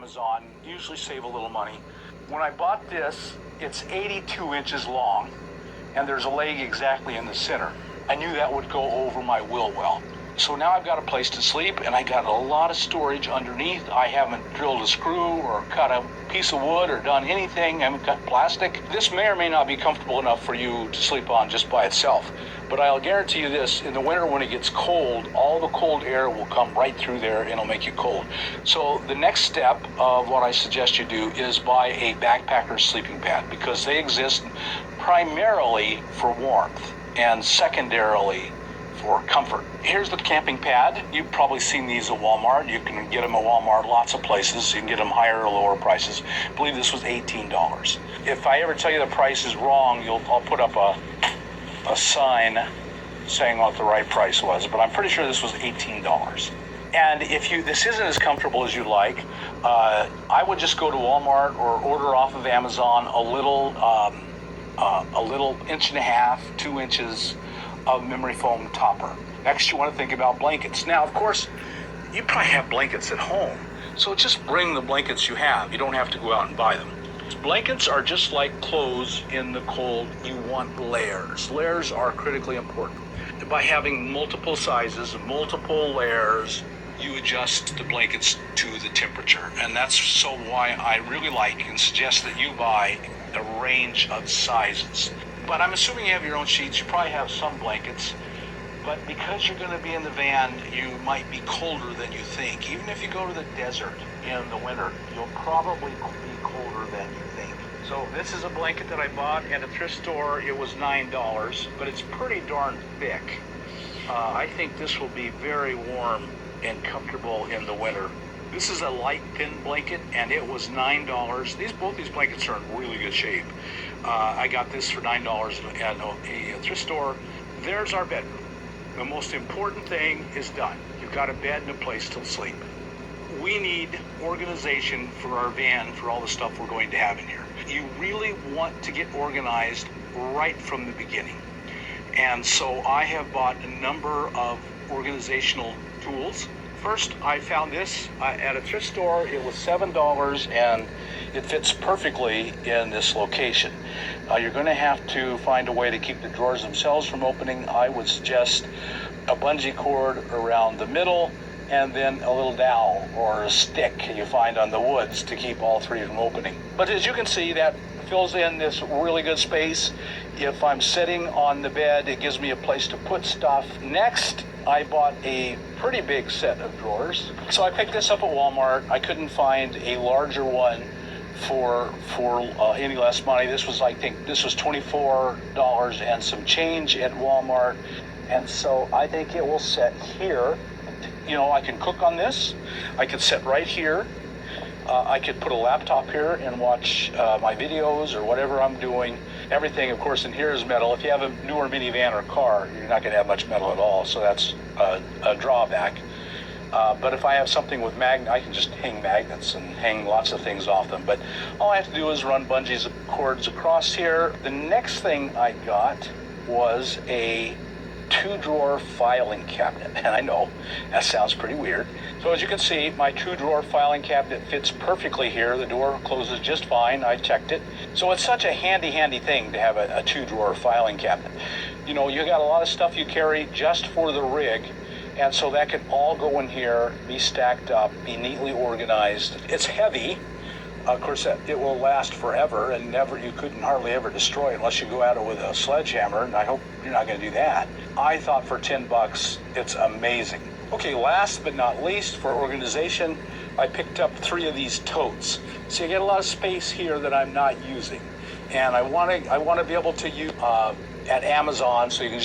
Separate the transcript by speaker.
Speaker 1: Amazon, usually save a little money. When I bought this, it's 82 inches long, and there's a leg exactly in the center. I knew that would go over my wheel well. So now I've got a place to sleep, and I got a lot of storage underneath. I haven't drilled a screw or cut a piece of wood or done anything. I haven't cut plastic. This may or may not be comfortable enough for you to sleep on just by itself. But I'll guarantee you this, in the winter when it gets cold, all the cold air will come right through there and it'll make you cold. So the next step of what I suggest you do is buy a backpacker sleeping pad, because they exist primarily for warmth and secondarily for comfort. Here's the camping pad. You've probably seen these at Walmart. You can get them at Walmart, lots of places. You can get them higher or lower prices. I believe this was $18. If I ever tell you the price is wrong, I'll put up a sign saying what the right price was, but I'm pretty sure this was $18. And if this isn't as comfortable as you like, I would just go to Walmart or order off of Amazon a little 1.5 to 2 inches of memory foam topper. Next, you want to think about blankets. Now, of course, you probably have blankets at home, so just bring the blankets you have. You don't have to go out and buy them. Blankets are just like clothes in the cold. You want layers. Layers are critically important. By having multiple sizes, multiple layers, you adjust the blankets to the temperature. And that's so why I really like and suggest that you buy a range of sizes. But I'm assuming you have your own sheets. You probably have some blankets. But because you're going to be in the van, you might be colder than you think. Even if you go to the desert in the winter, you'll probably be colder than you think. So this is a blanket that I bought at a thrift store. It was $9, but it's pretty darn thick. I think this will be very warm and comfortable in the winter. This is a light, thin blanket, and it was $9. Both these blankets are in really good shape. I got this for $9 at a thrift store. There's our bedroom. The most important thing is done. You've got a bed and a place to sleep. We need organization for our van for all the stuff we're going to have in here. You really want to get organized right from the beginning. And so I have bought a number of organizational tools. First, I found this at a thrift store. It was $7, and it fits perfectly in this location. You're going to have to find a way to keep the drawers themselves from opening. I would suggest a bungee cord around the middle, and then a little dowel or a stick you find on the woods to keep all three from opening. But as you can see, that fills in this really good space. If I'm sitting on the bed, it gives me a place to put stuff. Next, I bought a pretty big set of drawers. So I picked this up at Walmart. I couldn't find a larger one for any less money. This was, I think, this was $24 and some change at Walmart. And so I think it will sit here. You know, I can cook on this. I could sit right here. I could put a laptop here and watch my videos or whatever I'm doing. Everything, of course, in here is metal. If you have a newer minivan or car, you're not going to have much metal at all, so that's a drawback. But if I have something with I can just hang magnets and hang lots of things off them. But all I have to do is run bungee cords across here. The next thing I got was a 2-drawer filing cabinet. And I know that sounds pretty weird. So as you can see, my 2-drawer filing cabinet fits perfectly here. The door closes just fine. I checked it. So it's such a handy thing to have a 2-drawer filing cabinet. You know, you got a lot of stuff you carry just for the rig, and so that can all go in here, be stacked up, be neatly organized. It's heavy. Of course, it will last forever, and you couldn't hardly ever destroy it unless you go at it with a sledgehammer, and I hope you're not going to do that. I thought for $10, it's amazing. Okay, last but not least, for organization, I picked up 3 of these totes. So you get a lot of space here that I'm not using, and I want to be able to use at Amazon, so you can just